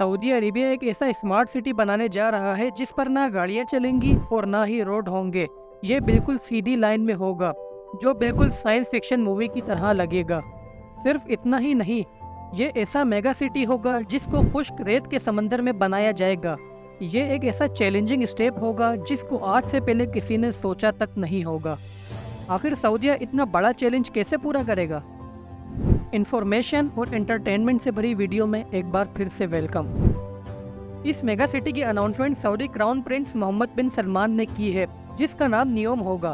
Saudi Arabia एक ऐसा smart city बनाने जा रहा है जिस पर ना गाड़ियां चलेंगी और ना ही रोड होंगे। ये बिल्कुल सीधी लाइन में होगा, जो बिल्कुल साइंस फिक्शन मूवी की तरह लगेगा। सिर्फ इतना ही नहीं, ये ऐसा मेगा सिटी होगा जिसको खुश्क रेत के समंदर में बनाया जाएगा। ये एक ऐसा चैलेंजिंग स्टेप होगा जिसको आज से पहले किसी ने सोचा तक नहीं होगा। आखिर सऊदीया इतना बड़ा चैलेंज कैसे पूरा करेगा? इंफॉर्मेशन और एंटरटेनमेंट से भरी वीडियो में एक बार फिर से वेलकम। इस मेगा सिटी की announcement Saudi crown prince Mohammed bin Salman ने की है, जिसका नाम नियोम होगा।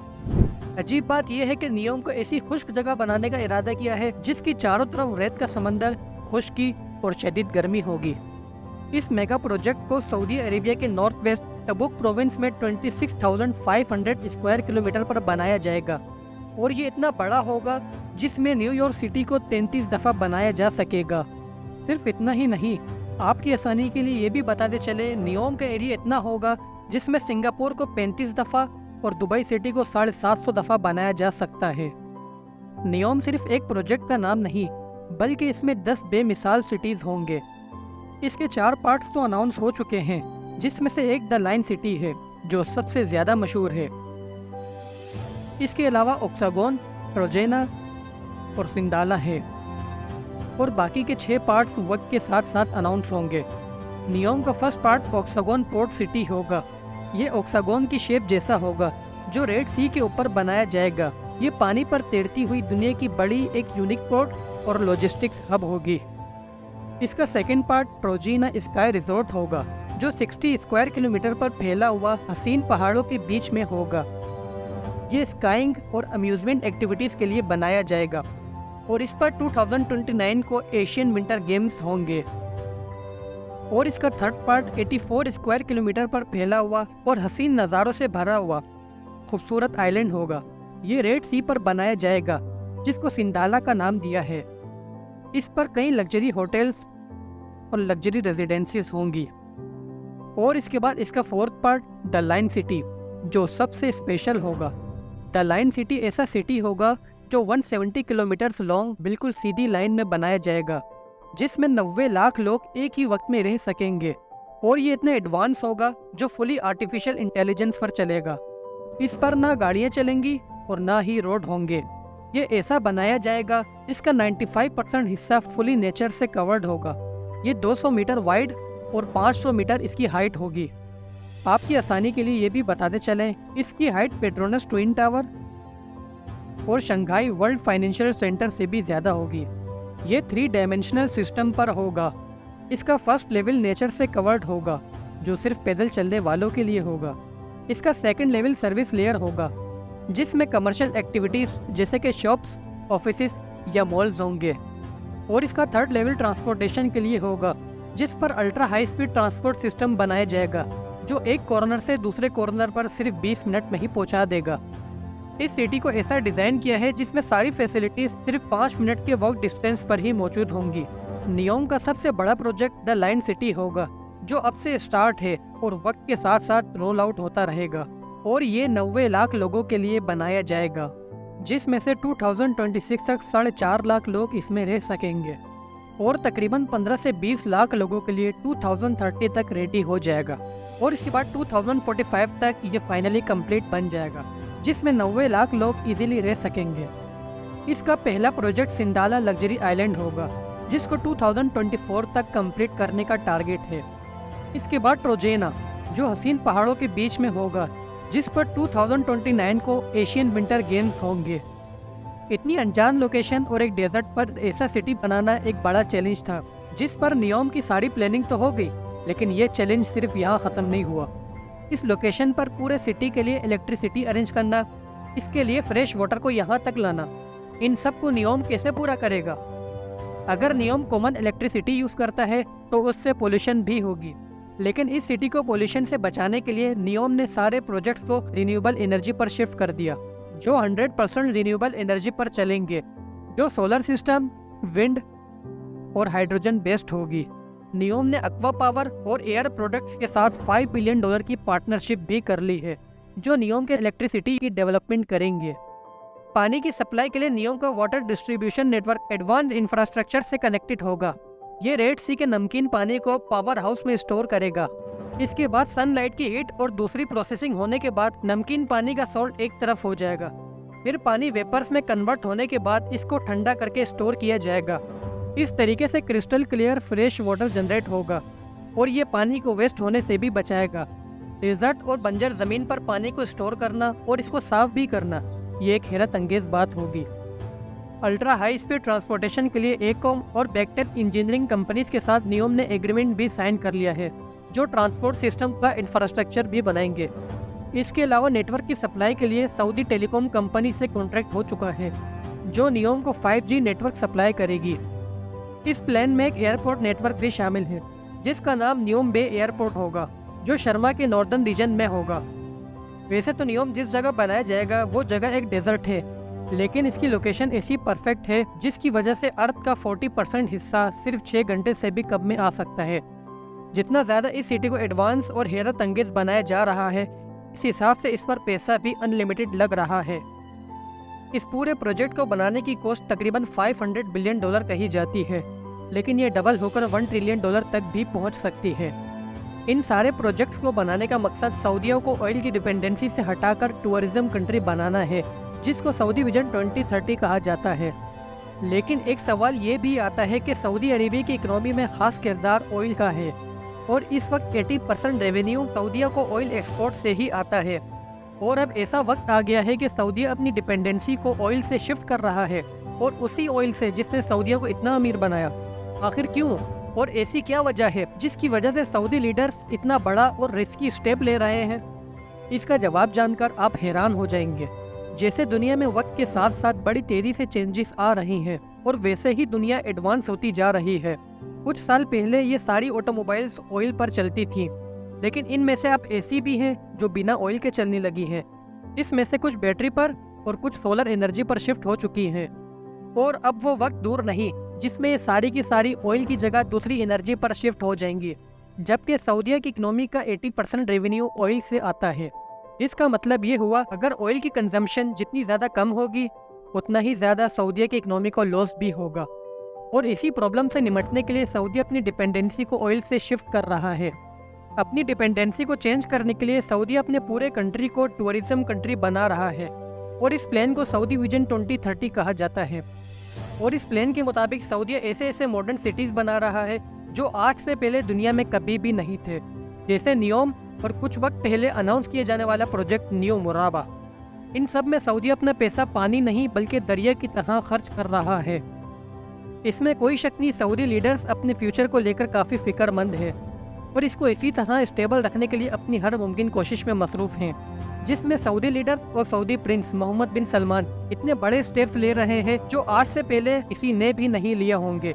अजीब बात यह है कि नियोम को ऐसी खुश्क जगह बनाने का इरादा किया है जिसकी चारों तरफ रेत का समंदर, खुश्की और शदीद गर्मी होगी। इस मेगा प्रोजेक्ट को सऊदी अरेबिया के नॉर्थ वेस्ट तबुक प्रोविंस में 26,500 स्क्वायर किलोमीटर पर बनाया जाएगा और ये इतना बड़ा होगा जिसमें न्यूयॉर्क सिटी को 33 दफ़ा बनाया जा सकेगा। सिर्फ इतना ही नहीं, आपकी आसानी के लिए ये भी बताते चले, नियोम का एरिया इतना होगा जिसमें सिंगापुर को 35 दफ़ा और दुबई सिटी को 750 दफ़ा बनाया जा सकता है। नियोम सिर्फ एक प्रोजेक्ट का नाम नहीं, बल्कि इसमें 10 बेमिसाल सिटीज़ होंगे। इसके 4 पार्ट्स तो अनाउंस हो चुके हैं, जिसमें से एक द लाइन सिटी है जो सबसे ज़्यादा मशहूर है। इसके अलावा ऑक्सागोन, ट्रोजेना और सिंडाला है और बाकी के 6 पार्ट्स वक्त के साथ साथ अनाउंस होंगे। नियोम का फर्स्ट पार्ट ऑक्सागोन पोर्ट सिटी होगा। ये ऑक्सागोन की शेप जैसा होगा जो रेड सी के ऊपर बनाया जाएगा। ये पानी पर तैरती हुई दुनिया की बड़ी एक यूनिक पोर्ट और लॉजिस्टिक्स हब होगी। इसका सेकंड पार्ट ट्रोजीना स्काई रिजॉर्ट होगा, जो 60 स्क्वायर किलोमीटर पर फैला हुआ हसीन पहाड़ों के बीच में होगा। ये स्काइंग और अम्यूजमेंट एक्टिविटीज़ के लिए बनाया जाएगा और इस पर 2029 को एशियन विंटर गेम्स होंगे। और इसका थर्ड पार्ट 84 स्क्वायर किलोमीटर पर फैला हुआ और हसीन नज़ारों से भरा हुआ खूबसूरत आइलैंड होगा। ये रेड सी पर बनाया जाएगा, जिसको सिंडाला का नाम दिया है। इस पर कई लग्जरी होटल्स और लग्जरी रेजिडेंसीज होंगी। और इसके बाद इसका fourth part the line city, जो सबसे स्पेशल होगा। द लाइन सिटी ऐसा सिटी होगा जो 170 किलोमीटर लॉन्ग बिल्कुल सीधी लाइन में बनाया जाएगा, जिसमें 90 लाख लोग एक ही वक्त में रह सकेंगे। और ये इतना एडवांस होगा जो फुली आर्टिफिशियल इंटेलिजेंस पर चलेगा। इस पर ना गाड़ियाँ चलेंगी और ना ही रोड होंगे। ये ऐसा बनाया जाएगा जिसका 95% हिस्सा फुली नेचर से कवर्ड होगा। ये 200 मीटर वाइड और 500 मीटर इसकी हाइट होगी। आपकी आसानी के लिए ये भी बताते चलें, इसकी हाइट पेट्रोनस ट्विन टावर और शंघाई वर्ल्ड फाइनेंशियल सेंटर से भी ज़्यादा होगी। ये 3 डायमेंशनल सिस्टम पर होगा। इसका फर्स्ट लेवल नेचर से कवर्ड होगा, जो सिर्फ पैदल चलने वालों के लिए होगा। इसका सेकंड लेवल सर्विस लेयर होगा, जिसमें कमर्शियल एक्टिविटीज़ जैसे कि शॉप्स, ऑफिसेज या मॉल्स होंगे। और इसका थर्ड लेवल ट्रांसपोर्टेशन के लिए होगा, जिस पर ultra high speed transport system बनाया जाएगा, जो एक कॉर्नर से दूसरे कॉर्नर पर सिर्फ 20 मिनट में ही पहुंचा देगा। इस सिटी को ऐसा डिज़ाइन किया है जिसमें सारी फैसिलिटीज़ सिर्फ 5 मिनट के वॉक डिस्टेंस पर ही मौजूद होंगी। नियोम का सबसे बड़ा प्रोजेक्ट द लाइन सिटी होगा, जो अब से स्टार्ट है और वक्त के साथ साथ रोल आउट होता रहेगा। और ये 90 लाख लोगों के लिए बनाया जाएगा, जिसमें से 2026 तक 4.5 लाख लोग इसमें रह सकेंगे और तकरीबन 15 से 20 लाख लोगों के लिए 2030 तक रेडी हो जाएगा। और इसके बाद 2045 तक ये फाइनली कंप्लीट बन जाएगा, जिसमें 90 लाख लोग इजीली रह सकेंगे। इसका पहला प्रोजेक्ट सिंडाला लग्जरी आइलैंड होगा, जिसको 2024 तक कंप्लीट करने का टारगेट है। इसके बाद ट्रोजेना, जो हसीन पहाड़ों के बीच में होगा, जिस पर 2029 को एशियन विंटर गेम्स होंगे। इतनी अनजान लोकेशन और एक डेजर्ट पर ऐसा सिटी बनाना एक बड़ा चैलेंज था, जिस पर नियोम की सारी प्लानिंग तो हो गई, लेकिन ये चैलेंज सिर्फ यहाँ ख़त्म नहीं हुआ। इस लोकेशन पर पूरे सिटी के लिए इलेक्ट्रिसिटी अरेंज करना, इसके लिए फ्रेश वाटर को यहाँ तक लाना, इन सब को नियोम कैसे पूरा करेगा? अगर नियोम कॉमन इलेक्ट्रिसिटी यूज़ करता है तो उससे पोल्यूशन भी होगी, लेकिन इस सिटी को पोल्यूशन से बचाने के लिए नियोम ने सारे प्रोजेक्ट्स को रिन्यूएबल एनर्जी पर शिफ्ट कर दिया, जो 100% रिन्यूएबल एनर्जी पर चलेंगे, जो सोलर सिस्टम, विंड और हाइड्रोजन बेस्ड होगी। नियोम ने एक्वा पावर और एयर प्रोडक्ट्स के साथ $5 बिलियन की पार्टनरशिप भी कर ली है, जो नियोम के इलेक्ट्रिसिटी की डेवलपमेंट करेंगे। पानी की सप्लाई के लिए नियोम का water distribution network advance infrastructure से कनेक्टेड होगा ये रेड सी के नमकीन पानी को पावर हाउस में स्टोर करेगा। इसके बाद सनलाइट की हीट और दूसरी प्रोसेसिंग होने के बाद नमकीन पानी का सॉल्ट एक तरफ हो जाएगा। फिर पानी वेपर्स में कन्वर्ट होने के बाद इसको ठंडा करके स्टोर किया जाएगा। इस तरीके से crystal clear fresh water generate होगा और ये पानी को वेस्ट होने से भी बचाएगा। डेजर्ट और बंजर ज़मीन पर पानी को स्टोर करना और इसको साफ भी करना, ये एक हैरत अंगेज बात होगी। अल्ट्रा हाई स्पीड ट्रांसपोर्टेशन के लिए एकॉम और बैकटेक इंजीनियरिंग कंपनीज के साथ नियोम ने एग्रीमेंट भी साइन कर लिया है, जो ट्रांसपोर्ट सिस्टम का इंफ्रास्ट्रक्चर भी बनाएंगे। इसके अलावा नेटवर्क की सप्लाई के लिए सऊदी टेलीकॉम कंपनी से कॉन्ट्रैक्ट हो चुका है, जो नियोम को 5G नेटवर्क सप्लाई करेगी। इस प्लान में एक एयरपोर्ट नेटवर्क भी शामिल है, जिसका नाम नियोम बे एयरपोर्ट होगा, जो शर्मा के नॉर्दर्न रीजन में होगा। वैसे तो नियोम जिस जगह बनाया जाएगा वो जगह एक डेजर्ट है, लेकिन इसकी लोकेशन ऐसी परफेक्ट है जिसकी वजह से अर्थ का 40% हिस्सा सिर्फ 6 घंटे से भी कम में आ सकता है। जितना ज़्यादा इस सिटी को एडवांस और हैरत अंगेज बनाया जा रहा है, इस हिसाब से इस पर पैसा भी अनलिमिटेड लग रहा है। इस पूरे प्रोजेक्ट को बनाने की कॉस्ट तकरीबन $500 बिलियन कही जाती है, लेकिन ये डबल होकर $1 ट्रिलियन तक भी पहुंच सकती है। इन सारे प्रोजेक्ट्स को बनाने का मकसद सऊदियों को ऑयल की डिपेंडेंसी से हटाकर टूरिज्म कंट्री बनाना है, जिसको सऊदी विजन 2030 कहा जाता है। लेकिन एक सवाल ये भी आता है कि सऊदी अरेबिया की इकोनॉमी में खास किरदार ऑयल का है और इस वक्त 80% रेवेन्यू सऊदिया को ऑयल एक्सपोर्ट से ही आता है। और अब ऐसा वक्त आ गया है कि सऊदिया अपनी डिपेंडेंसी को ऑयल से शिफ्ट कर रहा है, और उसी ऑयल से जिसने सऊदिया को इतना अमीर बनाया। आखिर क्यों और ऐसी क्या वजह है जिसकी वजह से सऊदी लीडर्स इतना बड़ा और रिस्की स्टेप ले रहे हैं? इसका जवाब जानकर आप हैरान हो जाएंगे। जैसे दुनिया में वक्त के साथ साथ बड़ी तेजी से चेंजेस आ रही हैं और वैसे ही दुनिया एडवांस होती जा रही है। कुछ साल पहले ये सारी ऑटोमोबाइल्स ऑयल पर चलती थीं, लेकिन इनमें से अब ऐसी भी हैं जो बिना ऑयल के चलने लगी हैं। इसमें से कुछ बैटरी पर और कुछ सोलर एनर्जी पर शिफ्ट हो चुकी हैं। और अब वो वक्त दूर नहीं जिसमें ये सारी की सारी ऑयल की जगह दूसरी एनर्जी पर शिफ्ट हो जाएंगी, जबकि सऊदिया की इकोनॉमी का 80% रेवेन्यू ऑयल से आता है। इसका मतलब ये हुआ, अगर ऑयल की कंजम्पशन जितनी ज़्यादा कम होगी उतना ही ज़्यादा सऊदिया की इकोनॉमी को लॉस भी होगा। और इसी प्रॉब्लम से निपटने के लिए सऊदी अपनी डिपेंडेंसी को ऑयल से शिफ्ट कर रहा है। अपनी डिपेंडेंसी को चेंज करने के लिए सऊदी अपने पूरे कंट्री को टूरिज्म कंट्री बना रहा है, और इस प्लान को सऊदी विजन 2030 कहा जाता है। और इस प्लान के मुताबिक सऊदी ऐसे ऐसे मॉडर्न सिटीज़ बना रहा है जो आज से पहले दुनिया में कभी भी नहीं थे, जैसे नियोम और कुछ वक्त पहले अनाउंस किए जाने वाला प्रोजेक्ट नियो मुराबा। इन सब में सऊदी अपना पैसा पानी नहीं बल्कि दरिया की तरह खर्च कर रहा है। इसमें कोई शक नहीं, सऊदी लीडर्स अपने फ्यूचर को लेकर काफ़ी फिक्रमंद है और इसको इसी तरह स्टेबल रखने के लिए अपनी हर मुमकिन कोशिश में मसरूफ़ हैं, जिसमें सऊदी लीडर्स और Saudi Prince Mohammed bin Salman इतने बड़े स्टेप्स ले रहे हैं जो आज से पहले किसी ने भी नहीं लिया होंगे।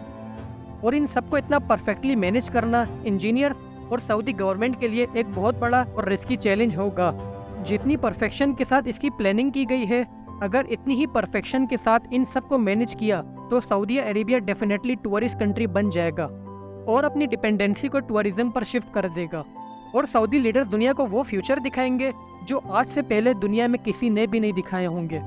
और इन सबको इतना परफेक्टली मैनेज करना इंजीनियर्स और सऊदी गवर्नमेंट के लिए एक बहुत बड़ा और रिस्की चैलेंज होगा। जितनी परफेक्शन के साथ इसकी प्लानिंग की गई है, अगर इतनी ही परफेक्शन के साथ इन सबको मैनेज किया तो Saudi Arabia definitely tourist country बन जाएगा और अपनी डिपेंडेंसी को टूरिज्म पर शिफ्ट कर देगा। और सऊदी लीडर्स दुनिया को वो फ्यूचर दिखाएंगे जो आज से पहले दुनिया में किसी ने भी नहीं दिखाए होंगे।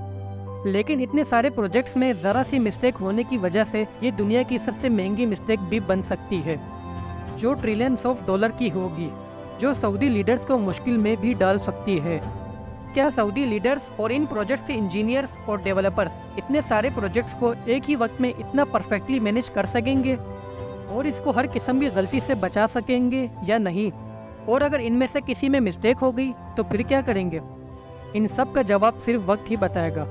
लेकिन इतने सारे प्रोजेक्ट्स में ज़रा सी मिस्टेक होने की वजह से ये दुनिया की सबसे महंगी मिस्टेक भी बन सकती है, जो ट्रिलियंस ऑफ डॉलर की होगी, जो सऊदी लीडर्स को मुश्किल में भी डाल सकती है। क्या सऊदी लीडर्स और इन प्रोजेक्ट के इंजीनियर्स और डेवलपर्स इतने सारे प्रोजेक्ट्स को एक ही वक्त में इतना परफेक्टली मैनेज कर सकेंगे और इसको हर किस्म की गलती से बचा सकेंगे या नहीं? और अगर इनमें से किसी में मिस्टेक हो गई तो फिर क्या करेंगे? इन सब का जवाब सिर्फ वक्त ही बताएगा।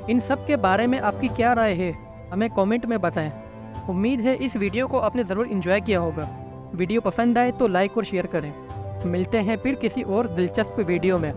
इन सब के बारे में आपकी क्या राय है, हमें कमेंट में बताएं। उम्मीद है इस वीडियो को आपने ज़रूर एंजॉय किया होगा। वीडियो पसंद आए तो लाइक और शेयर करें। मिलते हैं फिर किसी और दिलचस्प वीडियो में।